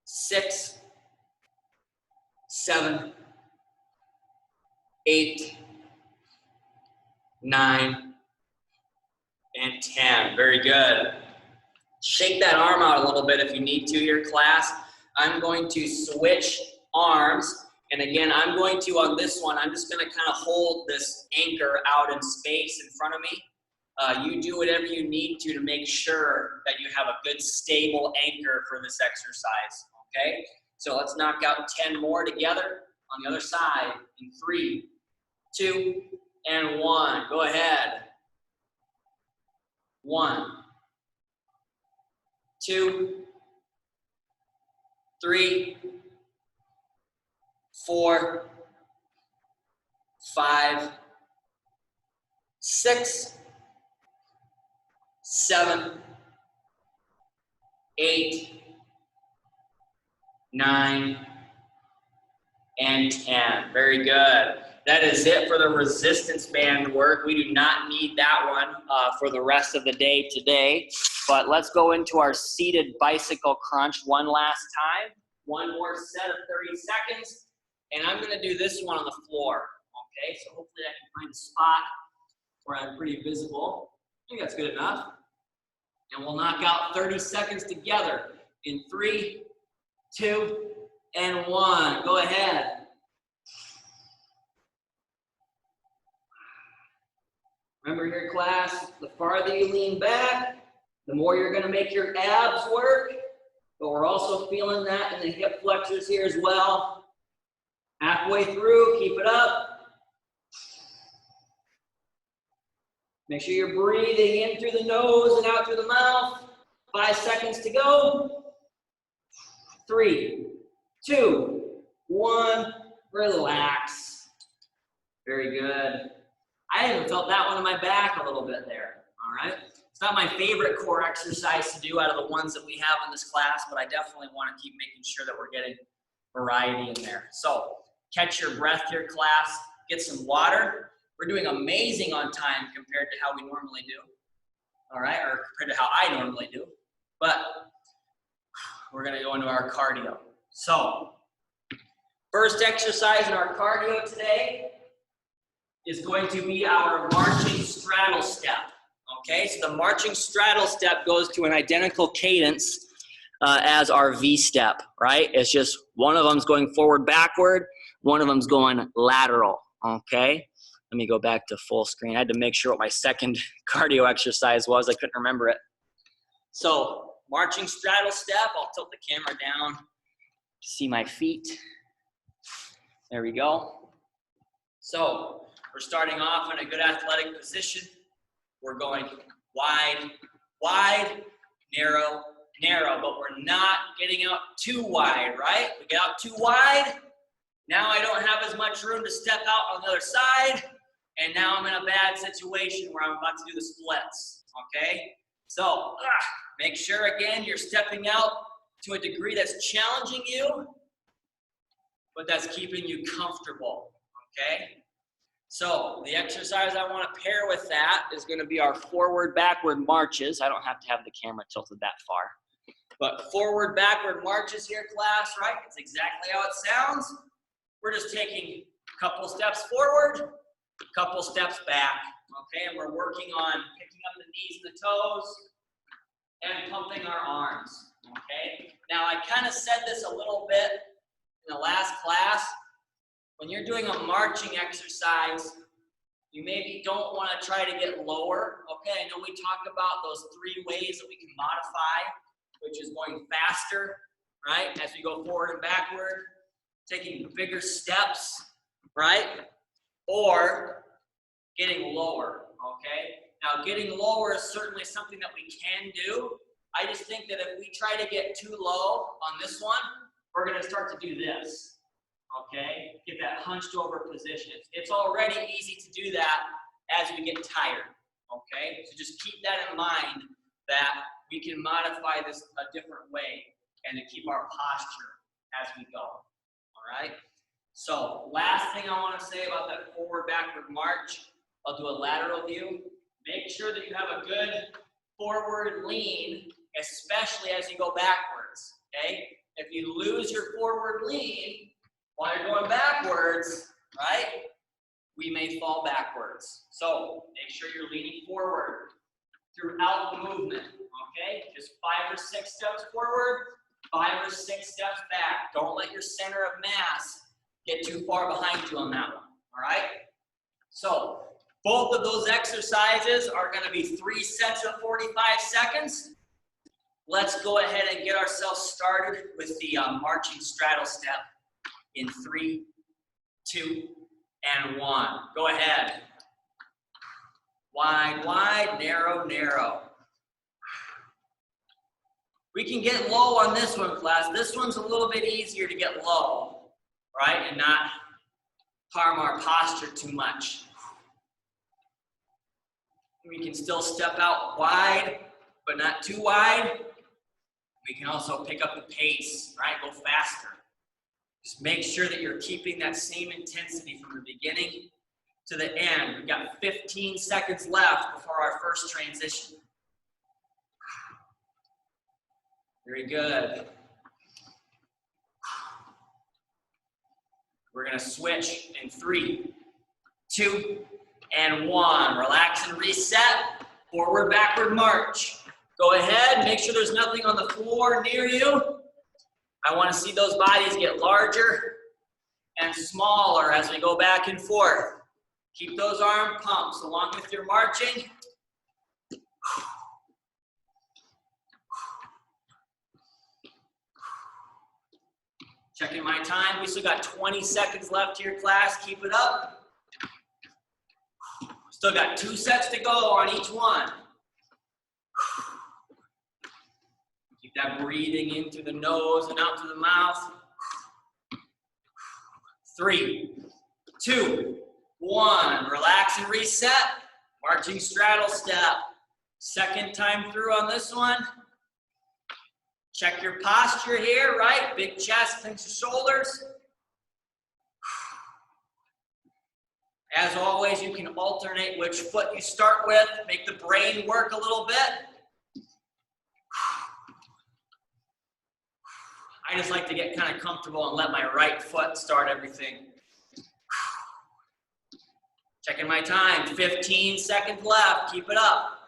[SPEAKER 1] 6, 7, 8, 9, and 10. Very good. Shake that arm out a little bit if you need to here, class. I'm going to switch arms. And again, I'm going to, on this one, I'm just going to kind of hold this anchor out in space in front of me. You do whatever you need to make sure that you have a good stable anchor for this exercise, okay? So let's knock out 10 more together on the other side in 3, 2, and 1. Go ahead. 1, 2, 3, 4, 5, 6, 7, 8, 9, and 10. Very good. That is it for the resistance band work. We do not need that one for the rest of the day today. But let's go into our seated bicycle crunch one last time. One more set of 30 seconds. And I'm going to do this one on the floor. Okay, so hopefully I can find a spot where I'm pretty visible. I think that's good enough. And we'll knock out 30 seconds together in 3, 2, and 1. Go ahead. Remember here, class, the farther you lean back, the more you're going to make your abs work. But we're also feeling that in the hip flexors here as well. Halfway through, keep it up. Make sure you're breathing in through the nose and out through the mouth. 5 seconds to go. 3, 2, 1. Relax. Very good. I even felt that one in my back a little bit there. All right. It's not my favorite core exercise to do out of the ones that we have in this class, but I definitely want to keep making sure that we're getting variety in there. So catch your breath here, class. Get some water. We're doing amazing on time compared to how we normally do. All right, or compared to how I normally do. But we're going to go into our cardio. So First exercise in our cardio today is going to be our marching straddle step. Okay, so the marching straddle step goes to an identical cadence as our V step, right? It's just one of them's going forward, backward, one of them's going lateral, okay? Let me go back to full screen. I had to make sure what my second cardio exercise was. I couldn't remember it. So, marching straddle step. I'll tilt the camera down to see my feet. There we go. So, we're starting off in a good athletic position. We're going wide, wide, narrow, narrow, but we're not getting out too wide, right? We get out too wide. Now I don't have as much room to step out on the other side. And now I'm in a bad situation where I'm about to do the splits, okay? So make sure, again, you're stepping out to a degree that's challenging you, but that's keeping you comfortable, okay? So the exercise I want to pair with that is going to be our forward, backward marches. I don't have to have the camera tilted that far. But forward, backward marches here, class, right? It's exactly how it sounds. We're just taking a couple steps forward, couple steps back, okay? And we're working on picking up the knees and the toes and pumping our arms, okay? Now, I kind of said this a little bit in the last class. When you're doing a marching exercise, you maybe don't want to try to get lower, okay? I know we talked about those 3 ways that we can modify, which is going faster, right? As we go forward and backward, taking bigger steps, right? Or getting lower, okay? Now, getting lower is certainly something that we can do. I just think that if we try to get too low on this one, we're going to start to do this, okay? Get that hunched over position. It's already easy to do that as we get tired, okay? So just keep that in mind that we can modify this a different way and to keep our posture as we go, all right? So last thing I want to say about that forward backward march, I'll do a lateral view. Make sure that you have a good forward lean, especially as you go backwards, okay? If you lose your forward lean while you're going backwards, right, we may fall backwards. So make sure you're leaning forward throughout the movement, okay? Just 5 or 6 steps forward, 5 or 6 steps back. Don't let your center of mass get too far behind you on that one, all right? So both of those exercises are going to be 3 sets of 45 seconds. Let's go ahead and get ourselves started with the marching straddle step in 3, 2, and 1. Go ahead. Wide, wide, narrow, narrow. We can get low on this one, class. This one's a little bit easier to get low, right, and not harm our posture too much. We can still step out wide, but not too wide. We can also pick up the pace, right, go faster. Just make sure that you're keeping that same intensity from the beginning to the end. We've got 15 seconds left before our first transition. Very good. We're going to switch in 3, 2, and 1. Relax and reset. Forward, backward march. Go ahead. Make sure there's nothing on the floor near you. I want to see those bodies get larger and smaller as we go back and forth. Keep those arm pumps along with your marching. Checking my time. We still got 20 seconds left here, class. Keep it up. Still got 2 sets to go on each one. Keep that breathing in through the nose and out through the mouth. 3, 2, 1. Relax and reset. Marching straddle step. Second time through on this one. Check your posture here, right? Big chest, pinch the shoulders. As always, you can alternate which foot you start with. Make the brain work a little bit. I just like to get kind of comfortable and let my right foot start everything. Checking my time, 15 seconds left, keep it up.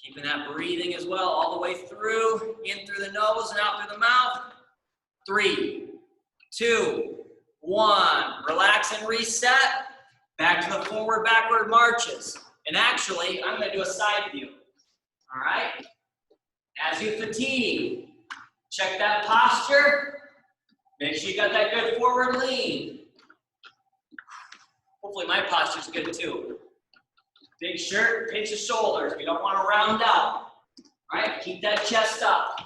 [SPEAKER 1] Keeping that breathing as well, all the way through, in through the nose and out through the mouth. 3, 2, 1. Relax and reset. Back to the forward, backward marches. And actually, I'm going to do a side view. All right? As you fatigue, check that posture. Make sure you got that good forward lean. Hopefully my posture's good too. Big shirt, pinch the shoulders. We don't want to round out. All right, keep that chest up.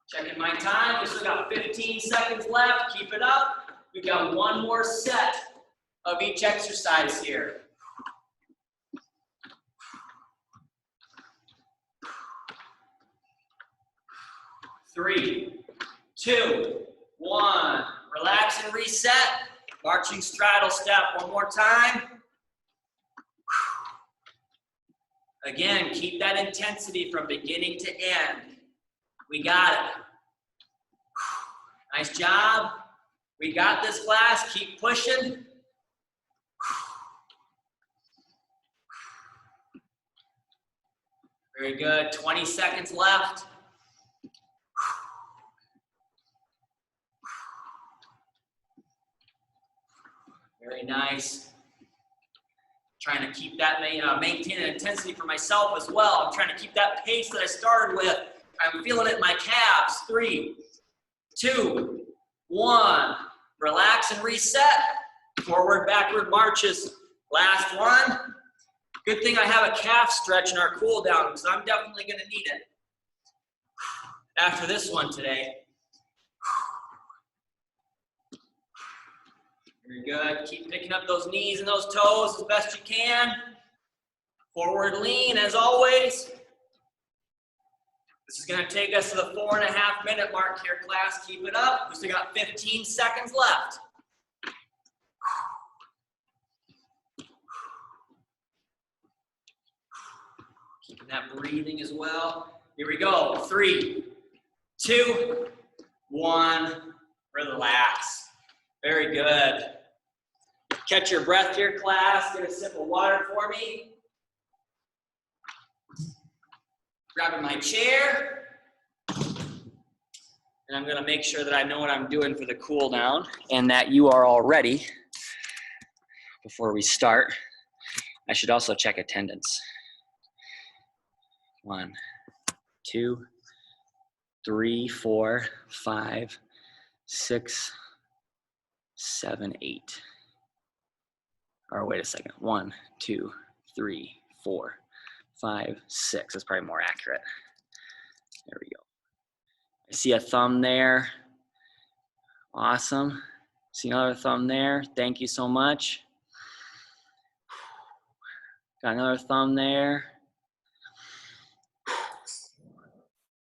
[SPEAKER 1] Checking my time. We still got 15 seconds left. Keep it up. We've got one more set of each exercise here. Three, 2, 1. Relax and reset. Marching straddle step one more time. Again, keep that intensity from beginning to end. We got it. Nice job. We got this, class. Keep pushing. Very good. 20 seconds left. Very nice. Trying to keep that, maintain an intensity for myself as well. I'm trying to keep that pace that I started with. I'm feeling it in my calves. 3, 2, 1. Relax and reset. Forward, backward marches. Last one. Good thing I have a calf stretch in our cool down because I'm definitely going to need it after this one today. Very good. Keep picking up those knees and those toes as best you can. Forward lean as always. This is going to take us to the 4.5-minute mark here, class. Keep it up. We still got 15 seconds left. Keeping that breathing as well. Here we go. 3, 2, 1. Relax. Very good. Catch your breath here, class. Get a sip of water for me. Grabbing my chair. And I'm going to make sure that I know what I'm doing for the cool down and that you are all ready before we start. I should also check attendance. 1, 2, 3, 4, 5, 6, 7, 8. Or wait a second. 1, 2, 3, 4, 5, 6. That's probably more accurate. There we go. I see a thumb there. Awesome. See another thumb there. Thank you so much. Got another thumb there.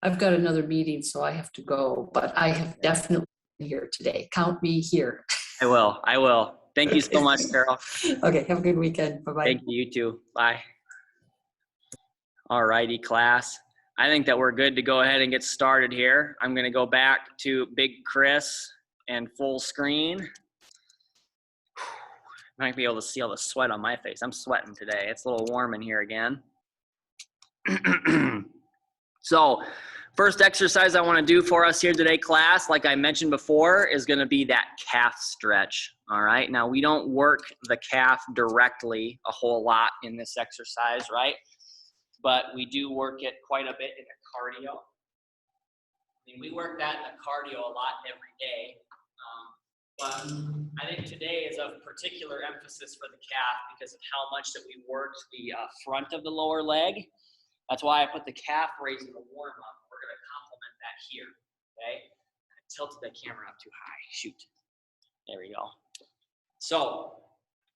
[SPEAKER 2] I've got another meeting, so I have to go, but I have definitely been here today. Count me here.
[SPEAKER 1] I will. Thank you so much, Carol.
[SPEAKER 2] Okay, have a good weekend. Bye-bye.
[SPEAKER 1] Thank you, you too. Bye. All righty, class. I think that we're good to go ahead and get started here. I'm going to go back to Big Chris and full screen. Might be able to see all the sweat on my face. I'm sweating today. It's a little warm in here again. So, first exercise I want to do for us here today, class, like I mentioned before, is going to be that calf stretch. All right. Now, we don't work the calf directly a whole lot in this exercise, right? But we do work it quite a bit in the cardio. I mean, we work that in the cardio a lot every day. But I think today is of particular emphasis for the calf because of how much that we worked the front of the lower leg. That's why I put the calf raise in the warm-up. We're going to complement that here, okay? I tilted the camera up too high. Shoot. There we go. So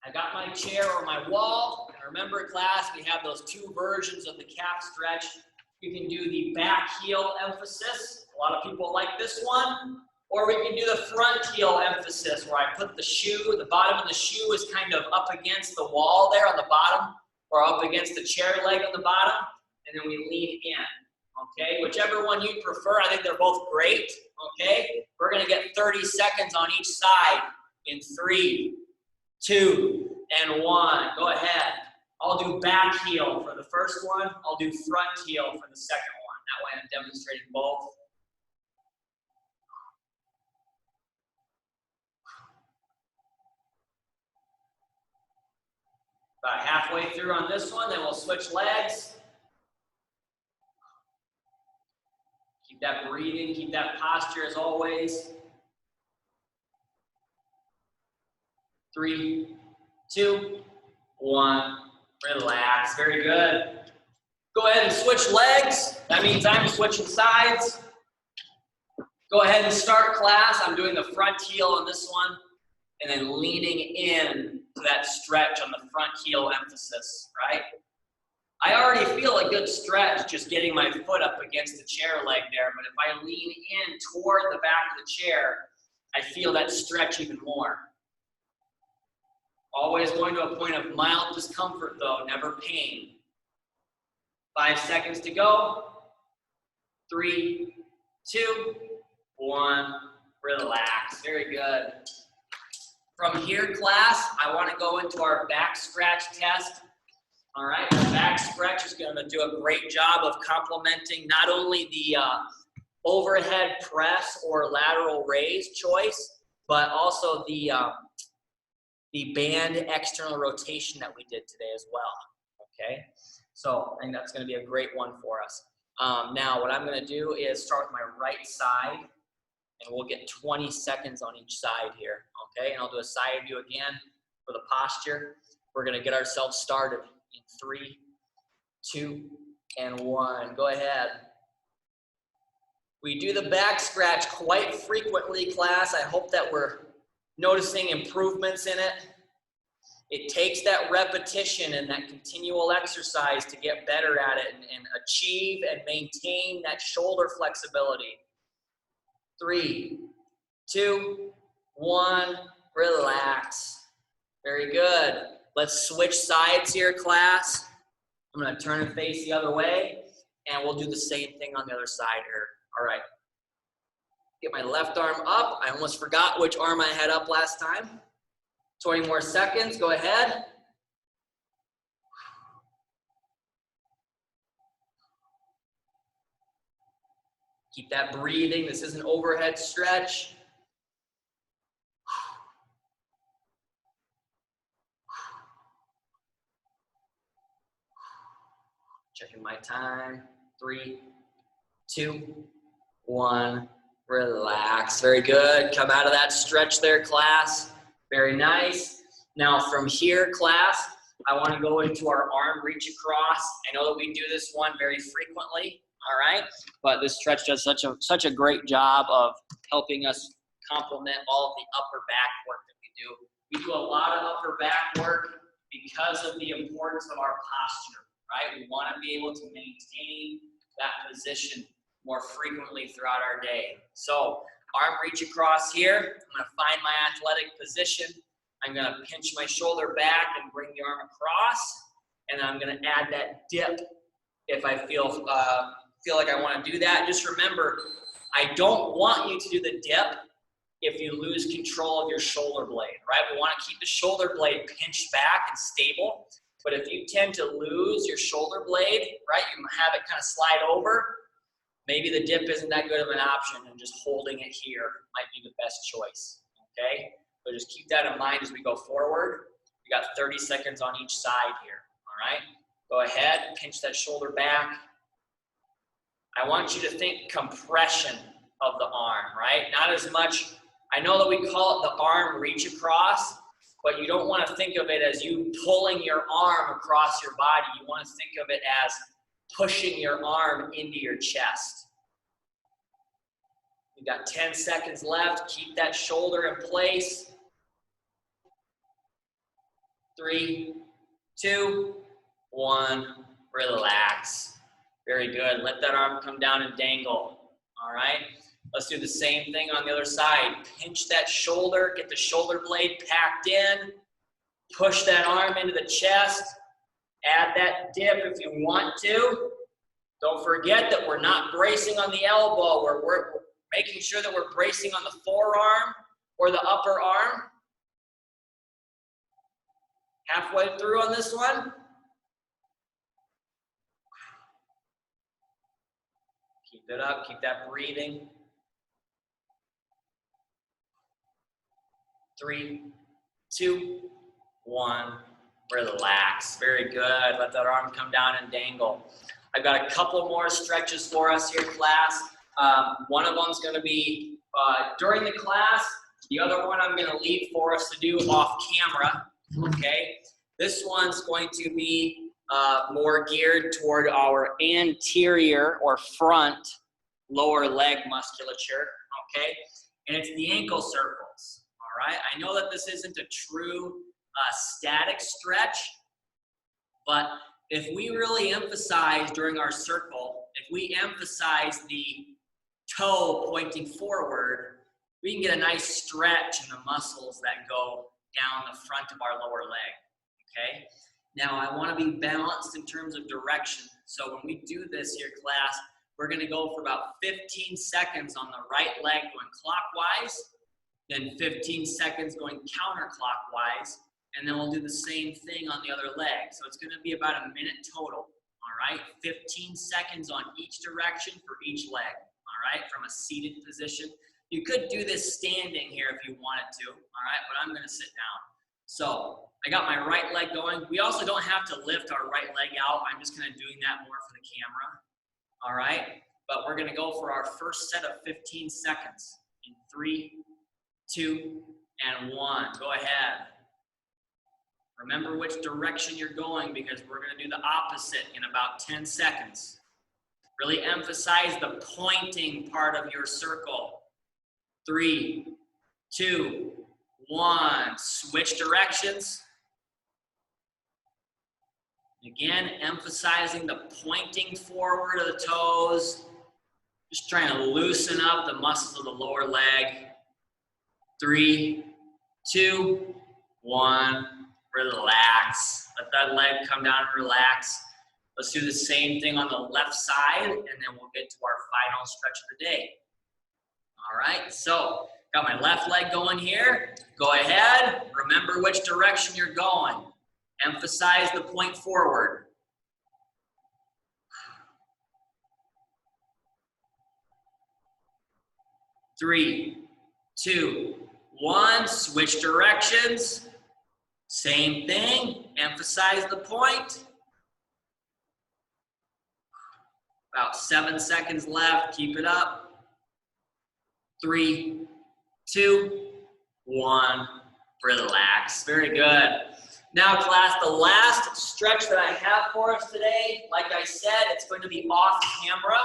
[SPEAKER 1] I got my chair or my wall. And remember, class, we have those two versions of the calf stretch. You can do the back heel emphasis. A lot of people like this one. Or we can do the front heel emphasis where I put the shoe, the bottom of the shoe is kind of up against the wall there on the bottom or up against the chair leg on the bottom, and then we lean in. Okay, whichever one you prefer, I think they're both great. Okay, we're gonna get 30 seconds on each side in 3, 2, and 1. Go ahead. I'll do back heel for the first one. I'll do front heel for the second one. That way I'm demonstrating both. About halfway through on this one, then we'll switch legs. Keep that breathing, keep that posture as always. 3, 2, 1. Relax. Very good. Go ahead and switch legs. That means I'm switching sides. Go ahead and start class. I'm doing the front heel on this one, and then leaning in to that stretch on the front heel emphasis, right? I already feel a good stretch just getting my foot up against the chair leg there, but if I lean in toward the back of the chair, I feel that stretch even more. Always going to a point of mild discomfort though, never pain. 5 seconds to go. 3, 2, 1. Relax. Very good. From here, class, I want to go into our back scratch test. All right, the back scratch is going to do a great job of complementing not only the overhead press or lateral raise choice, but also the band external rotation that we did today as well. Okay, so I think that's going to be a great one for us. Now, what I'm going to do is start with my right side, and we'll get 20 seconds on each side here. Okay, and I'll do a side view again for the posture. We're going to get ourselves started in 3, 2, and 1. Go ahead. We do the back scratch quite frequently, class. I hope that we're noticing improvements in it. It takes that repetition and that continual exercise to get better at it and achieve and maintain that shoulder flexibility. 3, 2, 1, relax. Very good. Let's switch sides here, class. I'm going to turn and face the other way, and we'll do the same thing on the other side here. All right. Get my left arm up. I almost forgot which arm I had up last time. 20 more seconds. Go ahead. Keep that breathing. This is an overhead stretch. Checking my time. 3, 2, 1. Relax. Very good. Come out of that stretch there, class. Very nice. Now from here, class, I want to go into our arm reach across. I know that we do this one very frequently, all right? But this stretch does such a great job of helping us complement all of the upper back work that we do. We do a lot of upper back work because of the importance of our posture, right? We want to be able to maintain that position more frequently throughout our day. So arm reach across here. I'm going to find my athletic position. I'm going to pinch my shoulder back and bring the arm across. And then I'm going to add that dip if I feel like I want to do that. Just remember, I don't want you to do the dip if you lose control of your shoulder blade, right? We want to keep the shoulder blade pinched back and stable. But if you tend to lose your shoulder blade, right, you have it kind of slide over, maybe the dip isn't that good of an option, and just holding it here might be the best choice, okay? So just keep that in mind as we go forward. We got 30 seconds on each side here, all right? Go ahead, pinch that shoulder back. I want you to think compression of the arm, right? Not as much, I know that we call it the arm reach across, but you don't want to think of it as you pulling your arm across your body. You want to think of it as pushing your arm into your chest. You got 10 seconds left. Keep that shoulder in place. 3, 2, 1. Relax. Very good. Let that arm come down and dangle. All right. Let's do the same thing on the other side. Pinch that shoulder. Get the shoulder blade packed in. Push that arm into the chest. Add that dip if you want to. Don't forget that we're not bracing on the elbow. We're making sure that we're bracing on the forearm or the upper arm. Halfway through on this one. Keep it up, keep that breathing. 3, 2, 1. Relax. Very good. Let that arm come down and dangle. I've got a couple more stretches for us here, class. One of them is going to be during the class. The other one I'm going to leave for us to do off camera. Okay. This one's going to be more geared toward our anterior or front lower leg musculature. Okay. And it's the ankle circles. All right. I know that this isn't a true static stretch, but if we really emphasize during our circle, if we emphasize the toe pointing forward, we can get a nice stretch in the muscles that go down the front of our lower leg, okay? Now, I want to be balanced in terms of direction. So when we do this here, class, we're going to go for about 15 seconds on the right leg going clockwise, then 15 seconds going counterclockwise, and then we'll do the same thing on the other leg. So it's going to be about a minute total, all right? 15 seconds on each direction for each leg, all right, from a seated position. You could do this standing here if you wanted to, all right, but I'm going to sit down. So I got my right leg going. We also don't have to lift our right leg out. I'm just kind of doing that more for the camera, all right? But we're going to go for our first set of 15 seconds in 3, 2, and 1. Go ahead. Remember which direction you're going because we're going to do the opposite in about 10 seconds. Really emphasize the pointing part of your circle. 3, 2, 1. Switch directions. Again, emphasizing the pointing forward of the toes. Just trying to loosen up the muscles of the lower leg. 3, 2, 1. Relax. Let that leg come down and relax. Let's do the same thing on the left side, and then we'll get to our final stretch of the day. All right, so got my left leg going here. Go ahead. Remember which direction you're going. Emphasize the point forward. 3, 2, 1. Switch directions. Same thing, emphasize the point. About 7 seconds left, keep it up. 3, 2, 1, relax. Very good. Now class, the last stretch that I have for us today, like I said, it's going to be off camera.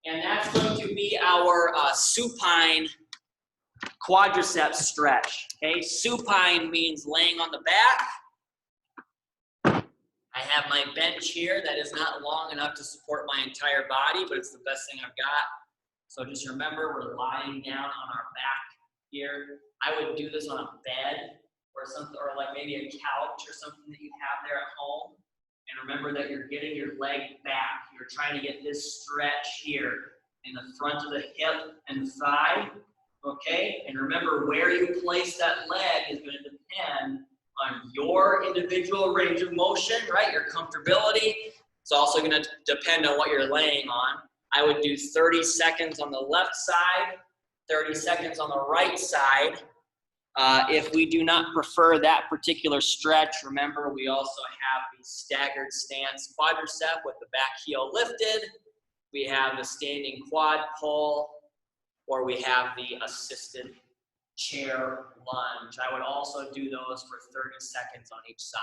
[SPEAKER 1] And that's going to be our supine quadriceps stretch, okay? Supine means laying on the back. I have my bench here that is not long enough to support my entire body, but it's the best thing I've got. So just remember, we're lying down on our back here. I would do this on a bed or something, or like maybe a couch or something that you have there at home. And remember that you're getting your leg back. You're trying to get this stretch here in the front of the hip and thigh. Okay, and remember where you place that leg is going to depend on your individual range of motion, right? Your comfortability. It's also going to depend on what you're laying on. I would do 30 seconds on the left side, 30 seconds on the right side. If we do not prefer that particular stretch, remember we also have the staggered stance quadricep with the back heel lifted. We have the standing quad pull, or we have the assisted chair lunge. I would also do those for 30 seconds on each side,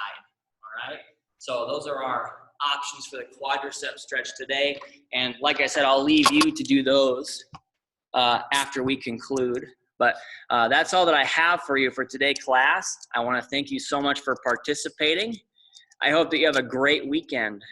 [SPEAKER 1] all right? So those are our options for the quadricep stretch today. And like I said, I'll leave you to do those after we conclude. But that's all that I have for you for today, class. I want to thank you so much for participating. I hope that you have a great weekend.